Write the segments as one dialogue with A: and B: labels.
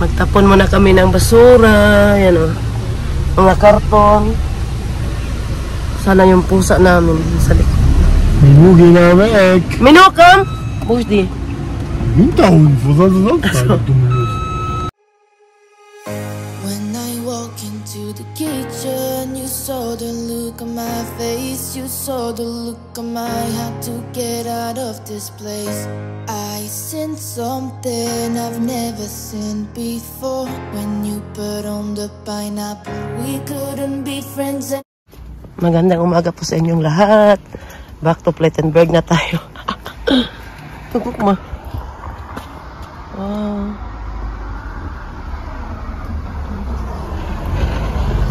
A: Magtapon muna kami ng basura. Yan o. Mga karton. Sana yung pusa namin sa likod.
B: Minugi na weg.
A: Minukam! Bukdi.
B: Hinterhund, wo soll sie sonst sein, du dummes?
C: When I walk into the kitchen, you saw the look on my face. You saw the look on my had to get out of this place. I seen something I've never seen before. When you put on the pineapple, we couldn't be friends.
A: Magandang umaga po sa inyong lahat. Back to Plettenberg na tayo. Tugok mo.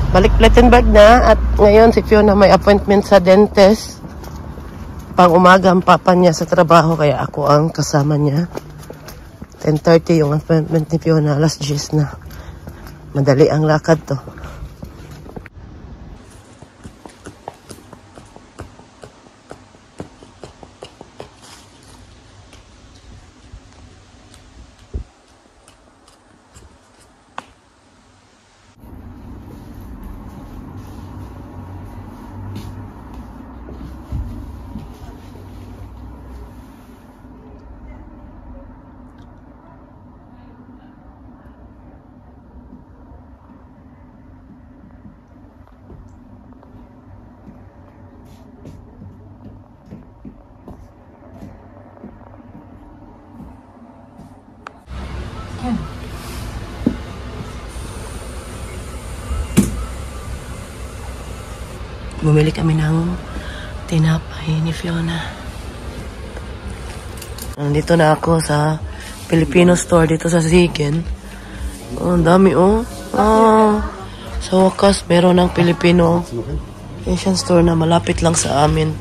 A: Balik Plettenberg na at ngayon si Fiona may appointment sa dentist. Pang umaga ang papa niya sa trabaho kaya ako ang kasama niya. 10:30 yung appointment ni Fiona, alas 10 na. Madali ang lakad to. Bumili kami ng tinapay ni Fiona. Nandito na ako sa Filipino store dito sa Siegen. Oh, ang dami oh. Sa wakas meron ng Filipino Asian store na malapit lang sa amin.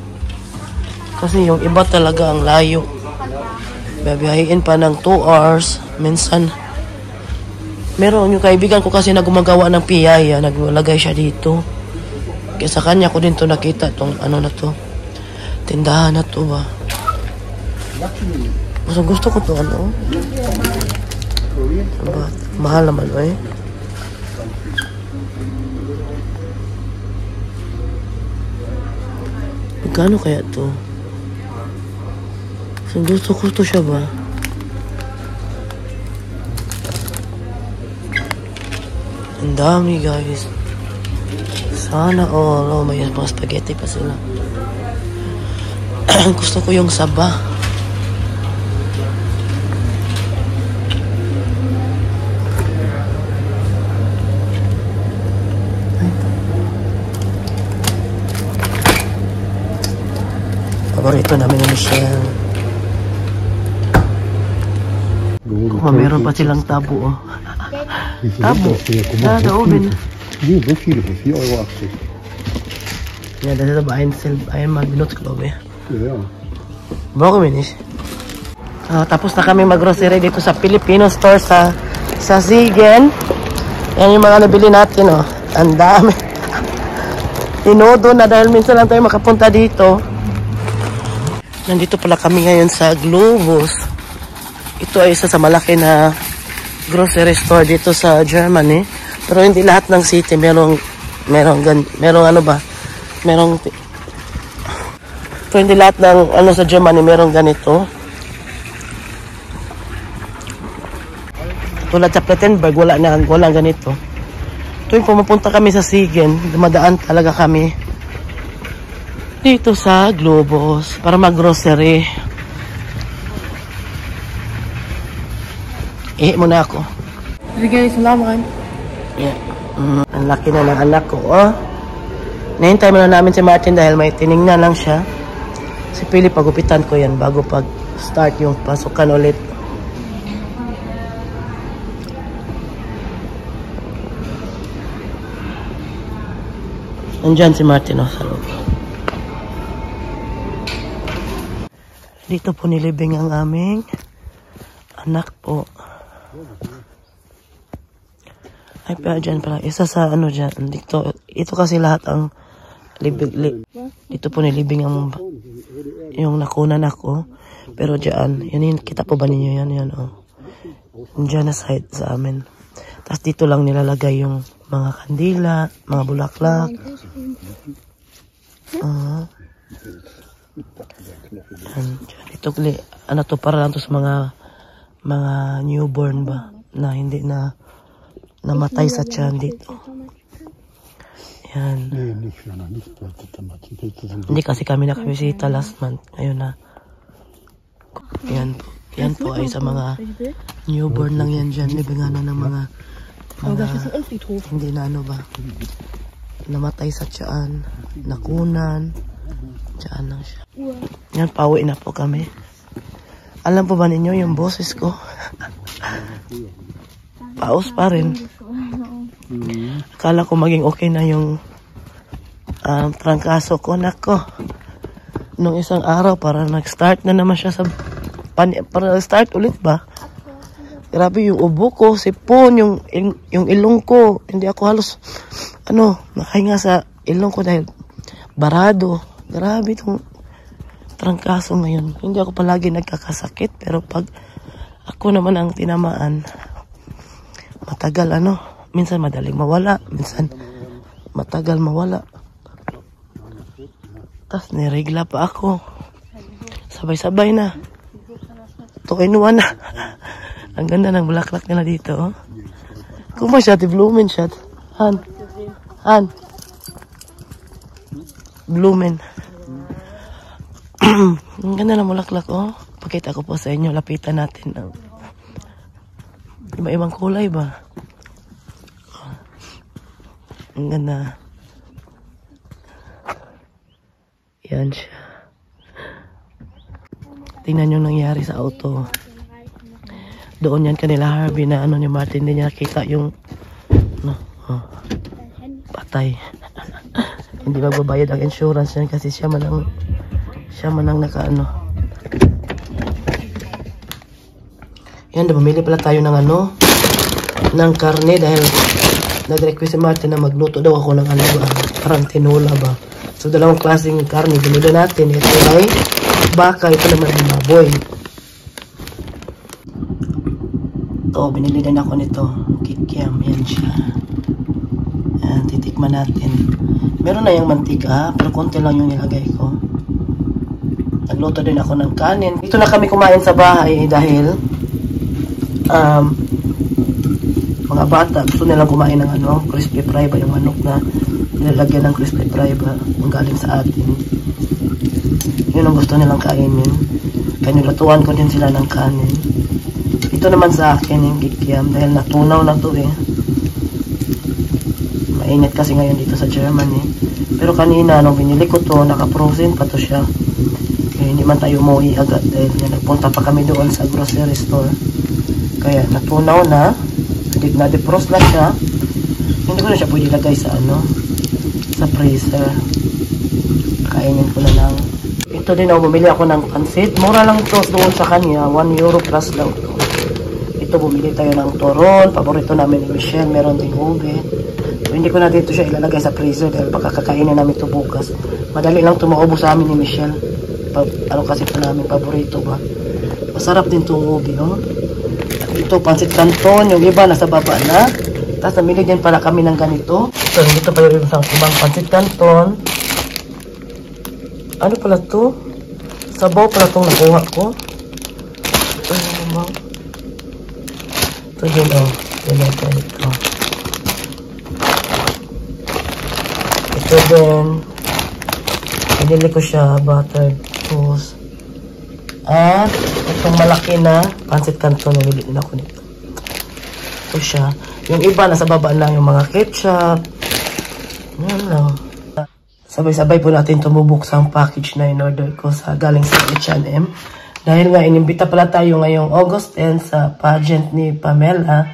A: Kasi yung iba talaga ang layo. Babiyahin pa ng 2 hours. Minsan meron yung kaibigan ko kasi na gumagawa ng piyaya, naglagay siya dito. Kaya sa kanya ko din to nakita tong ano na to. Tindahan na to ba. Mas gusto ko to ano. Ba, mahal naman eh. Magkano kaya to? Mas gusto ko to siya ba. Ang dami guys. Sana all. Oh, may mga spaghetti pa sila. Gusto ko yung saba. Paborito namin ni Michelle. Meron pa silang tabo oh. Tabo. Nada oven.
B: Nee, so viele, für 4,80 €.
A: Ja, das ist aber einmal benutzt, glaube ich.
B: Ja.
A: Brauchen wir nicht. Tapos na kami mag-grocery dito sa Filipino store sa Siegen. Yan yung mga nabili natin, oh. Ang dami. Tinodo na dahil minsan lang tayo makapunta dito. Nandito pala kami ngayon sa Globus. Ito ay isa sa malaki na grocery store dito sa Germany. Pero hindi lahat ng city merong ano ba? Pero hindi lahat ng ano sa Germany merong ganito. Tulad sa Plettenberg walang ganito. Tuwing pumupunta kami sa Siegen, dumadaan talaga kami dito sa Globus para mag-grocery. Muna ako. Sige, salamat. Yeah. Ang laki na ng anak ko, oh. Nahintay mo na namin si Martin dahil may tiningnan lang siya. Si Philip, pagupitan ko yan bago pag-start yung pasukan ulit. Nandyan si Martin, oh, sa loob. Dito po nilibing ang aming anak po. Ay, pero dyan pala. Isa sa ano dyan. Dito, ito kasi lahat ang dito po nilibing ang yung nakunan ako. Pero dyan, yan kita po ba ninyo yan? Yan, oh. Dyan na side sa amin. Tapos dito lang nilalagay yung mga kandila, mga bulaklak. Ito, ano to, para lang to sa mga newborn ba, na hindi na namatay sa tiyan dito. Yan. Hindi kasi kami nakabisita last month. Ngayon na. Yan po ay sa mga newborn lang yan dyan. Libinganan ng mga hindi na ano ba, namatay sa tiyan, nakunan. Tiyan lang siya. Yan, pauwi na po kami. Alam po ba ninyo yung boses ko? Paus pa rin. Akala ko maging okay na yung trangkaso ko. Nako, nung isang araw para nag-start na naman siya sa para nag-start ulit ba. Grabe yung ubo ko, sipon, yung ilong ko. Hindi ako halos nakahinga sa ilong ko dahil barado. Grabe itong trangkaso ngayon. Hindi ako palagi nagkakasakit, pero pag ako naman ang tinamaan, matagal minsan madaling mawala, minsan matagal mawala. Tapos niregla pa ako. Sabay-sabay na. 2-in-1 na. Ang ganda ng bulaklak nila dito, oh. Kuma siya, blooming siya. Han. Blooming. Ang ganda ng bulaklak, oh. Pakita ko po sa inyo, lapitan natin. Iba-ibang kulay ba? Ang ganda. Yan siya. Tingnan yung nangyari sa auto. Doon yan kanila Harvey na ni Martin, hindi niya nakita yung patay. Hindi magbabayad ang insurance yan kasi siya man ang yan, bumili pala tayo ng ng karne dahil nag-request si Martin na magluto daw ako ng parang tinola ba. So dalawang klaseng karne binili natin. Ito ay baka, ito naman ay baboy. Ito, binili din ako nito. Kikiam, yan siya. Yan, titikman natin. Meron na yung mantika, pero konti lang yung nilagay ko. Nagluto din ako ng kanin. Dito na kami kumain sa bahay dahil mga bata gusto nilang kumain ng crispy fry ba, yung manok na nilalagyan ng crispy fry ba, ang galing sa atin. Yun ang gusto nilang kainin. Kaya nilatuan ko din sila ng kanin. Ito naman sa akin yung kikiam dahil natunaw na to eh. Mainit kasi ngayon dito sa Germany. Pero kanina nung binili ko to, naka-frozen pa to siya. Kaya hindi man tayo umuwi agad dahil nagpunta pa kami doon sa grocery store. Kaya natunaw na, na-defrost na siya. Hindi ko na siya pwede lagay sa sa freezer. Kainin ko na lang. Ito din bumili ako ng pansit. Mura lang to doon sa kanya, €1 plus lang to. Ito bumili tayo ng turon, paborito namin ni Michelle, meron ding ube. So, hindi ko na dito siya ilalagay sa freezer dahil baka kakainin namin ito bukas. Madali lang ito maubos sa amin ni Michelle. Kasi ito namin paborito ba. Masarap din itong ube, oh. Ito, pansit canton, yung iba nasa baba na. Tapos namili din pala kami ng ganito. So, dito pa yung isang ibang pansit canton. Ano pala to? Sabaw pala itong nakuha ko. Ito din, oh. Ito. Ito din. Pinili ko siya, buttered toast. At itong malaki na pansit canton, nabili din ako nito. Ito siya. Yung iba, nasa baba lang yung mga ketchup. Yan lang. Sabay-sabay po natin tumubuksan ang package na in-order ko galing sa H&M. Dahil nga, inimbita pala tayo ngayong August 10 sa pageant ni Pamela.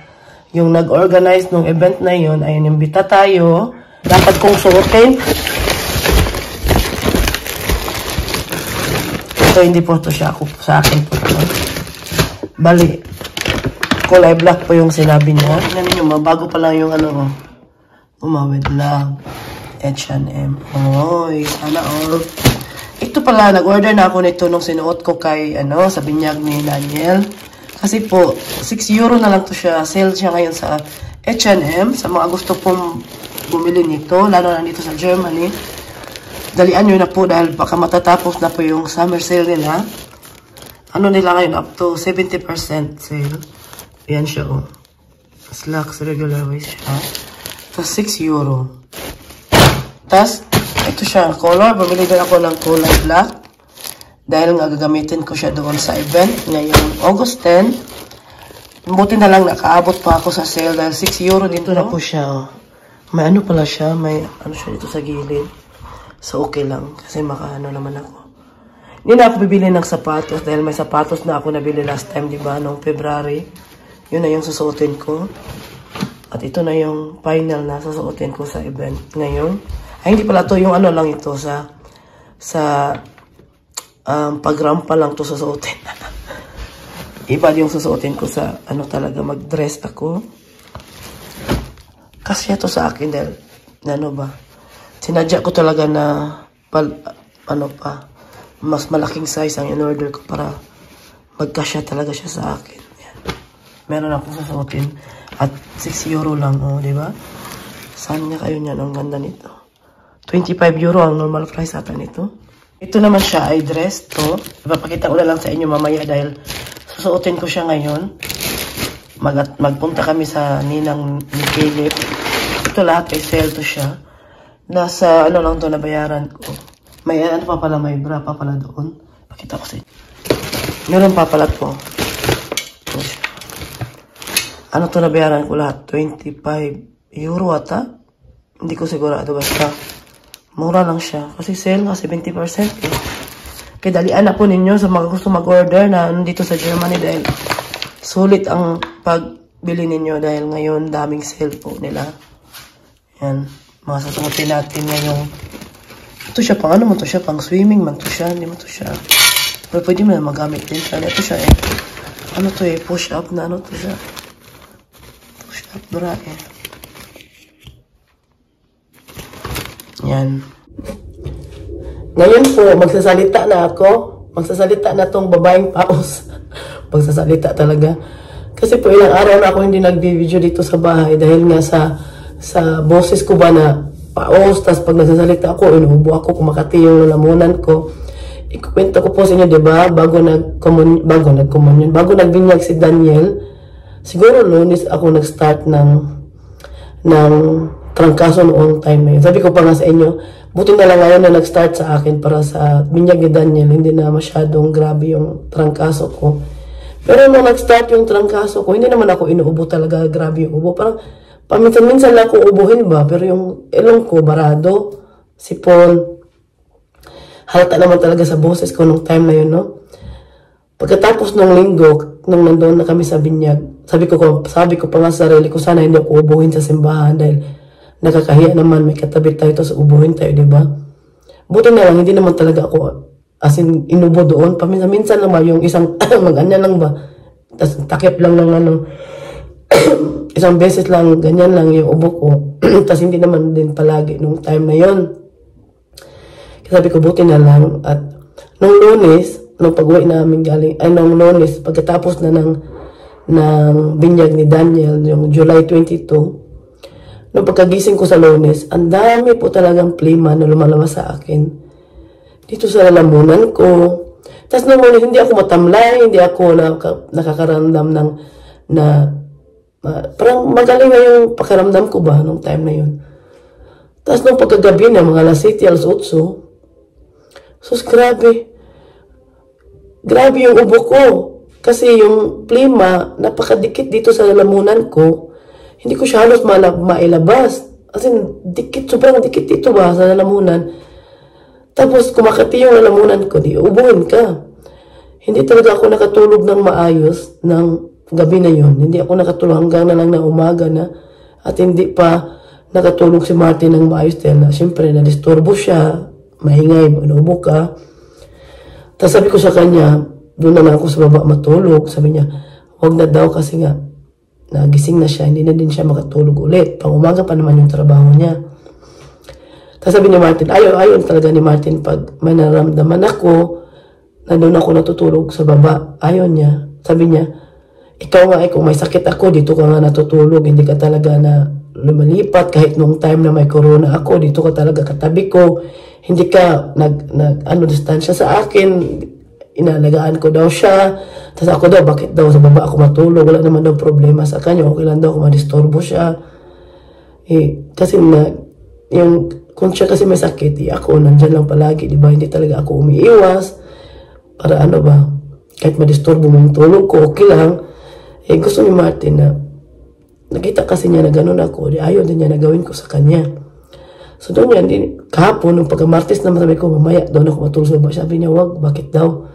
A: Yung nag-organize ng event na yun ay inimbita tayo. Dapat kong suotin. Ito, hindi po ito siya. Sa akin po ito. Bali, kulay black po yung sinabi niya. Tingnan niyo, bago pa lang yung umawid lang. H&M. Oy, sana all. Ito pala, nag-order na ako nito nung sinuot ko kay, sa binyag ni Daniel. Kasi po, €6 na lang to siya. Sale siya ngayon sa H&M, sa mga gusto pong bumili nito, lalo na dito sa Germany. Dalian nyo na po dahil baka matatapos na po yung summer sale nila. Ano nila ngayon, up to 70% sale. Ayan siya, oh. Slacks, regular waist siya. Tapos 6 euro. Tapos, ito siya, color. Bumili din ako ng kulay black. Dahil nga gagamitin ko siya doon sa event ngayong August 10. Buti na lang nakaabot pa ako sa sale dahil 6 euro dito na po siya, oh. May ano pala siya, may ano siya dito sa gilid. So, okay lang. Kasi makaano naman ako. Hindi na ako bibili ng sapatos dahil may sapatos na ako nabili last time, di ba? Noong February. Yun na yung susuotin ko. At ito na yung final na susuotin ko sa event ngayon. Ay, hindi pala to yung ano lang ito sa pagrampa lang to susuotin. Iba yung susuotin ko sa ano talaga mag-dress ako. Kasi ito sa akin dahil ano ba? Sinadya ko talaga na mas malaking size ang in-order ko para magkasya talaga siya sa akin. Yan. Meron akong susuotin at 6 euro lang, oh, di ba? Saan niya kayo niyan? Ang ganda nito. 25 euro ang normal price ata nito. Ito naman siya ay dress to. Ipapakita ko na lang sa inyo mamaya dahil susuotin ko siya ngayon. Magpunta kami sa ninang ni Caleb. Ito lahat ay sale to siya. Nasa ano lang to nabayaran ko. May ano pa pala, may bra pa pala doon. Pakita ko sa inyo. Meron pa pala to. Ano to nabayaran ko lahat? 25 euro ata? Hindi ko sigurado basta. Mura lang siya. Kasi sale nga 70%. Kaya dalian na po ninyo sa mga gusto mag-order na nandito sa Germany dahil sulit ang pagbili ninyo dahil ngayon daming sale po nila. Yan. Mga sasuotin natin ngayong ito siya pang ano man to siya, pang swimming man to siya, hindi man to siya. Pero pwede mo na magamit din siya. Ito siya eh. Ano to eh, push up na ano to siya. Push up bra eh. Yan. Ngayon po, magsasalita na ako. Magsasalita na tong babaeng paus. Magsasalita talaga. Kasi po ilang araw na ako hindi nag-video dito sa bahay dahil nga sa boses ko ba na paos, tas pag nagsasalita ako, inuubo ako, kumakati yung lalamunan ko. Ikukwento ko po sa inyo, diba? Bago nagbinyag si Daniel, siguro Lunes ako nag-start ng trangkaso noong time na yun. Sabi ko pa nga sa inyo, buti na lang ngayon na nag-start sa akin para sa binyag ni Daniel, hindi na masyadong grabe yung trangkaso ko. Pero nung nag-start yung trangkaso ko, hindi naman ako inuubo talaga, grabe yung ubo. Parang, paminsan-minsan lang ako ubuhin ba, pero yung ilong ko, barado, sipon. Halata naman talaga sa boses ko nung time na yun, no? Pagkatapos ng linggo, nung nandoon na kami sa binyag, sabi ko pa nga sa sarili ko, sana hindi ako ubuhin sa simbahan dahil nakakahiya naman, may katabi tayo to sa ubuhin tayo, di ba? Buti na lang, hindi naman talaga ako, as in, inubo doon. Paminsan-minsan lang ba, yung isang, mag-anya lang ba? Tapos takip lang ng ano, isang beses lang, ganyan lang yung ubo ko. Tapos hindi naman din palagi nung time na yon. Sabi ko, buti na lang. At nung Lunes, nung pag-uwi namin galing, nung Lunes, pagkatapos na ng binyag ni Daniel, yung July 22, nung pagkagising ko sa Lunes, ang dami po talagang plima na lumalabas sa akin. Dito sa lalamunan ko. Tapos nung Lunes, hindi ako matamlay, hindi ako nakakaramdam na parang magaling nga yung pakiramdam ko ba nung time na yun. Tapos nung pagkagabi na, mga alas 7, alas 8, sus, grabe. Grabe yung ubo ko. Kasi yung plima, napakadikit dito sa lalamunan ko. Hindi ko siya halos mailabas. As in, dikit, sobrang dikit dito ba sa lalamunan. Tapos kumakati yung lalamunan ko, di ubuhin ka. Hindi talaga ako nakatulog ng maayos ng gabi na yun. Hindi ako nakatulog hanggang na lang na umaga na. At hindi pa nakatulog si Martin ng maayos dahil na siyempre na-disturbo siya. Maingay, inuubo ka. Tapos sabi ko sa kanya, doon na lang ako sa baba matulog. Sabi niya, wag na daw kasi nga nagising na siya. Hindi na din siya makatulog ulit. Pang umaga pa naman yung trabaho niya. Tapos sabi ni Martin, ayaw talaga ni Martin pag may naramdaman ako na doon ako natutulog sa baba. Ayaw niya. Sabi niya, ikaw nga ay kung may sakit ako, dito ka nga natutulog, hindi ka talaga na lumalipat kahit nung time na may corona ako, dito ka talaga katabi ko, hindi ka distansya sa akin, inalagaan ko daw siya, tapos ako daw, bakit daw sa baba ako matulog, wala naman daw problema sa kanya, okay lang daw kung madisturbo siya. Kasi kung siya kasi may sakit, ako nandyan lang palagi, di ba, hindi talaga ako umiiwas, para kahit madisturbo mo yung tulog ko, okay lang. Gusto ni Martin na nakita kasi niya na ganun ako, ayaw din niya na gawin ko sa kanya. So doon yan, kahapon, nung pagka-Martes naman sabi ko, mamaya, doon ako matulog sa baba. Sabi niya, wag, bakit daw?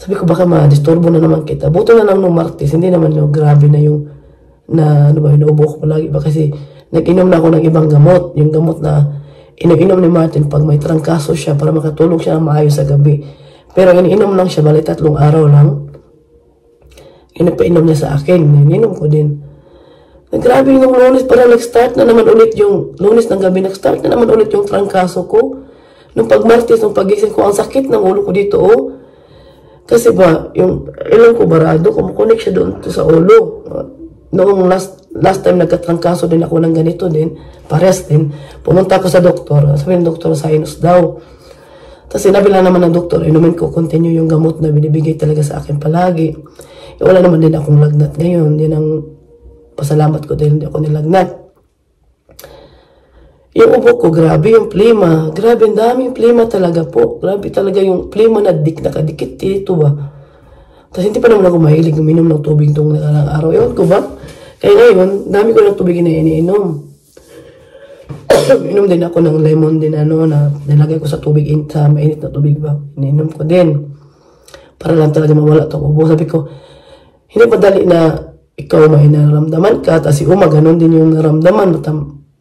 A: Sabi ko, baka ma-disturbo na naman kita. Buto na lang nung Martes, hindi naman grabe na inuubo ko palagi ba? Kasi nag-inom na ako ng ibang gamot. Yung gamot na ininom ni Martin pag may trangkaso siya para makatulog siya na maayos sa gabi. Pero ininom lang siya, bali 3 araw lang. Pinapainom niya sa akin, ininom ko din. Grabe yung Lunes, parang nag-start na naman ulit yung Lunes ng gabi, nag-start na naman ulit yung trangkaso ko. Nung pag-Martes, nung pagising ko, ang sakit ng ulo ko dito, Kasi ba, yung ilong ko barado, kumukunik siya doon sa ulo. Noong last time nagkatrangkaso din ako ng ganito din, parehas din, pumunta ako sa doktor, sabi ng doktor, sinus daw. Tapos sinabi lang naman ng doktor, inumin ko, continue yung gamot na binibigay talaga sa akin palagi. Wala naman din akong lagnat ngayon. Yan ang pasalamat ko dahil hindi ako nilagnat. Yung ubo ko, grabe yung plima. Grabe, ang daming plima talaga po. Grabe talaga yung plima na nakadikit dito ba. Tapos hindi pa naman ako mahilig uminom ng tubig itong nakarang araw. Ewan ko ba? Kaya ngayon, dami ko ng tubig na iniinom. Inom din ako ng lemon din na nilagay ko sa tubig, sa mainit na tubig ba. Iniinom ko din. Para lang talaga mawala itong ubo. Sabi ko, hindi madali na ikaw may naramdaman ka, tapos si Uma, ganun din yung naramdaman.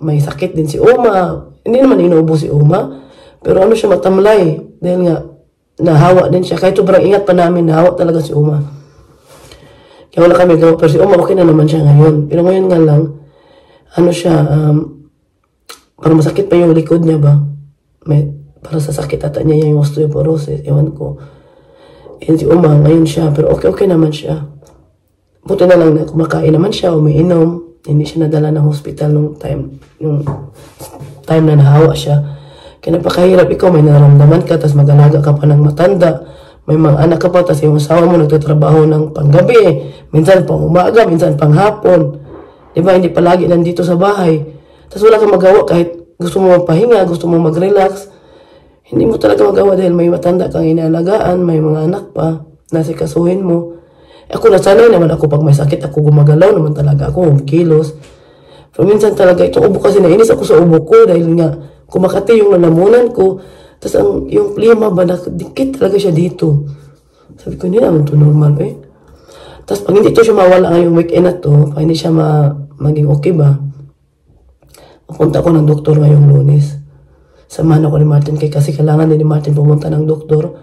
A: May sakit din si Uma. Hindi naman inuubo si Uma. Pero ano siya, matamlay. Dahil nga, nahawa din siya. Kahit sobrang ingat pa namin, nahawa talaga si Uma. Kaya wala kami gawa. Pero si Uma, okay na naman siya ngayon. Pero ngayon nga lang, ano siya, parang masakit pa yung likod niya ba? Para sa sakit ata niya yung osteoporosis. Ewan ko. Yan si Uma, ngayon siya. Pero okay naman siya. Buti na lang na kumakain naman siya, umiinom. Hindi siya nadala ng hospital nung time na nahawa siya. Kaya napakahirap, ikaw may nararamdaman ka, tapos mag-alaga ka pa ng matanda. May mga anak ka pa, tapos yung asawa mo nagtatrabaho ng panggabi. Minsan pang umaga, minsan pang hapon. Diba, hindi palagi nandito sa bahay. Tapos wala kang magawa kahit gusto mo magpahinga, gusto mo mag-relax. Hindi mo talaga magawa dahil may matanda kang inaalagaan, may mga anak pa, nasikasuhin mo. Ako nasanay naman ako pag may sakit, ako gumagalaw naman talaga ako, kilos. Pero minsan talaga, itong ubo kasi nainis ako sa ubo ko dahil nga kumakati yung lalamunan ko. Tapos yung plima ba, nakadikit talaga siya dito. Sabi ko, hindi naman ito normal eh. Tapos pag hindi ito siya mawala ngayong weekend na to, pag hindi siya maging okay ba, pupunta ko ng doktor ngayong Lunes. Samahan ako ni Martin kasi kailangan din ni Martin pumunta ng doktor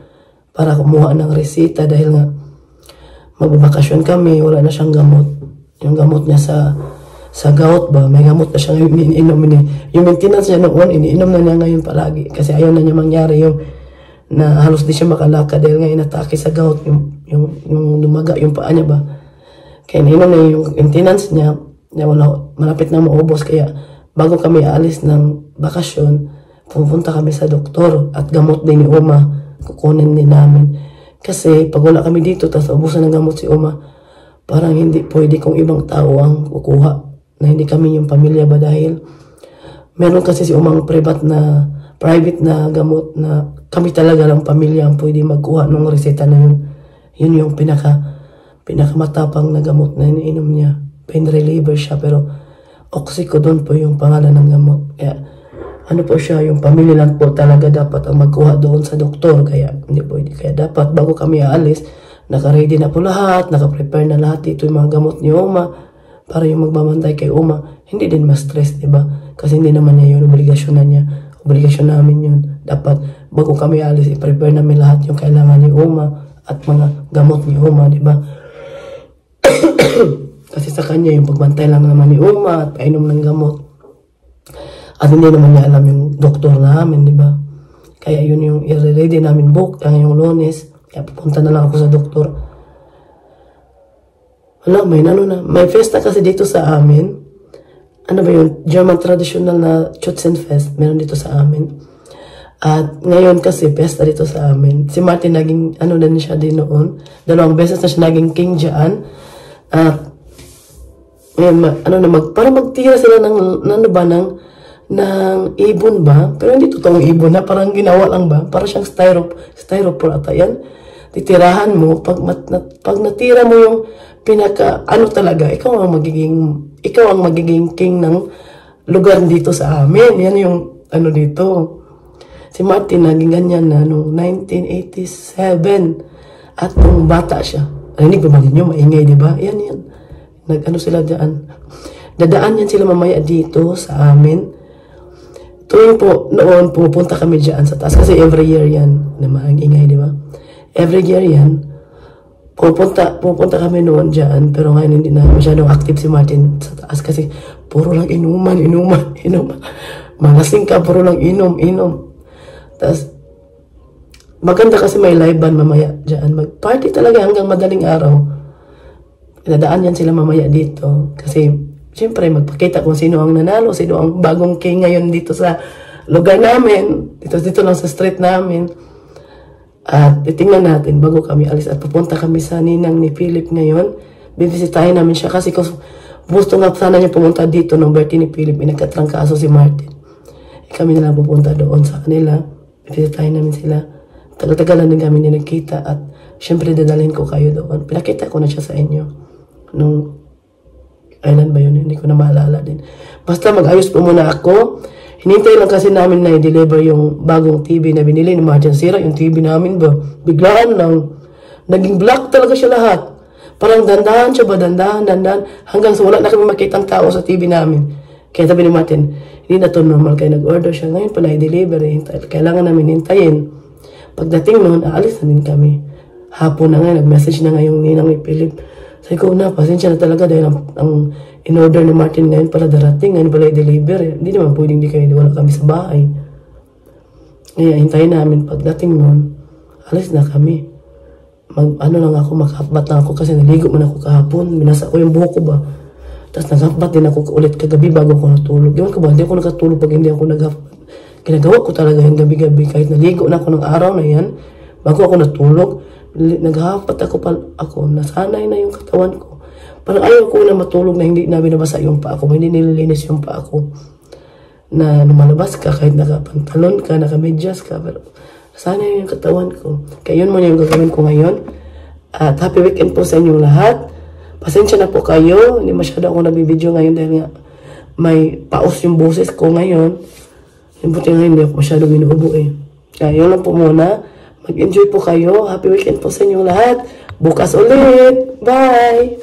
A: para kumuha ng resita dahil nga magbabakasyon kami, wala na siyang gamot. Yung gamot niya sa gout ba, may gamot na siya ngayon iniinom niya. Yung maintenance niya noon, iniinom na niya ngayon palagi. Kasi ayaw na niya mangyari yung na halos di siya makalakad dahil nga inatake sa gout, yung lumaga, yung paa niya ba. Kaya iniinom na yung maintenance niya, malapit na maubos. Kaya bago kami aalis ng bakasyon, pupunta kami sa doktor at gamot din ni Uma, kukunin din namin. Kasi pag wala kami dito, tapos ubusan ng gamot si Uma, parang hindi pwede kung ibang tao ang kukuha, na hindi kami yung pamilya ba dahil meron kasi si Umang private na gamot na kami talaga lang pamilya ang pwede magkuha ng reseta na yun. Yun yung pinakamatapang na gamot na iniinom niya. Pain reliever siya, pero oxycodone po yung pangalan ng gamot. Kaya ano po siya, yung pamilya lang po talaga dapat ang magkuha doon sa doktor. Kaya hindi pwede. Kaya dapat bago kami aalis, naka-ready na po lahat, naka-prepare na lahat dito yung mga gamot ni Uma para yung magbabantay kay Uma. Hindi din ma-stress, diba? Kasi hindi naman niya yun, obligasyon na niya. Obligasyon namin yun. Dapat bago kami aalis, i-prepare namin lahat yung kailangan ni Uma at mga gamot ni Uma, diba? Kasi sa kanya yung pagbantay lang naman ni Uma at painom ng gamot. At hindi naman niya alam yung doktor namin, di ba? Kaya yun yung i-ready namin book, yung Lunes. Kaya pupunta na lang ako sa doktor. Wala, may festa kasi dito sa amin. Ano ba yun? German traditional na Schützenfest. Meron dito sa amin. At ngayon kasi, festa dito sa amin. Si Martin naging, ano na siya din noon. 2 beses na siya naging king dyan. At, ngayon, para magtira sila ng ibon ba? Pero hindi totoong ibon na, parang ginawa lang ba? Para siyang styrofoam ata yan. Titirahan mo, pag natira mo yung talaga, ikaw ang magiging king ng lugar dito sa amin. Yan yung, dito. Si Martin, naging ganyan na, 1987. At nung bata siya, narinig ba nyo, maingay, di ba? Yan. Sila dyan. Dadaan yan sila mamaya dito sa amin. Tuwing po, noon, pupunta kami dyan sa taas. Kasi every year yan. Ang ingay, di ba? Every year yan. Pupunta kami noon dyan. Pero ngayon hindi na masyadong active si Martin sa taas. Kasi puro lang inuman. Malasing ka, puro lang inom. Tapos, maganda kasi may live band mamaya dyan. Mag-party talaga hanggang madaling araw. Dadaan yan sila mamaya dito. Kasi, siyempre, magpakita kung sino ang nanalo, sino ang bagong king ngayon dito sa lugar namin. Dito lang sa street namin. At titingnan natin bago kami alis. At pupunta kami sa ninang ni Philip ngayon. Bibisitahin namin siya kasi gusto nga sana niya pumunta dito nung birthday ni Philip. Nagkatrangkaso si Martin. Kami na lang pupunta doon sa kanila. Bibisitahin namin sila. Tagal-tagalan din kami nagkita. At siyempre dadalhin ko kayo doon. Pinakita ko na siya sa inyo. Nung kailan ba yun? Hindi ko na maalala din. Basta mag-ayos po muna ako. Hinintay lang kasi namin na i-deliver yung bagong TV na binili ni Martin. Sira yung TV namin ba? Biglaan lang. Naging black talaga siya lahat. Parang dandahan siya ba? Dandahan. Hanggang sa wala na kami makitang tao sa TV namin. Kaya sabi ni Martin, hindi na to normal. Kaya nag-order siya. Ngayon pala i-deliver. Kailangan namin hintayin. Pagdating noon, aalis na din kami. Hapon na nga, nag-message na nga yung ninang ni Philip. Sabi ko na, pasensya na talaga dahil ang in-order ni Martin ngayon pala darating, ngayon pala i-deliver. Hindi naman pwedeng wala kami sa bahay. Kaya hintayin namin pagdating noon, alis na kami. Makahapbat lang ako kasi naligo man ako kahapon. Minasa ko yung buhok ko ba. Tapos naghapbat din ako ulit kagabi bago ako natulog. Ewan ko ba, hindi ako nakatulog pag hindi ako naghapbat. Ginagawa ko talaga yung gabi-gabi kahit naligo na ako ng araw na yan. Bago ako natulog, naghahapat ako, nasanay na yung katawan ko. Parang ayaw ko na matulog na hindi na binabasa yung paa ko, hindi nililinis yung paa ko. Na lumalabas ka kahit nakapantalon ka, nakamedyas ka, pero nasanay yung katawan ko. Kaya yun muna yung gagawin ko ngayon. At happy weekend po sa inyong lahat. Pasensya na po kayo, hindi masyado ako nabibideo ngayon dahil nga may paus yung boses ko ngayon. Buti nga hindi ako masyado binuubo eh. Kaya yun lang po muna. Mag-enjoy po kayo. Happy weekend po sa inyong lahat. Bukas ulit. Bye!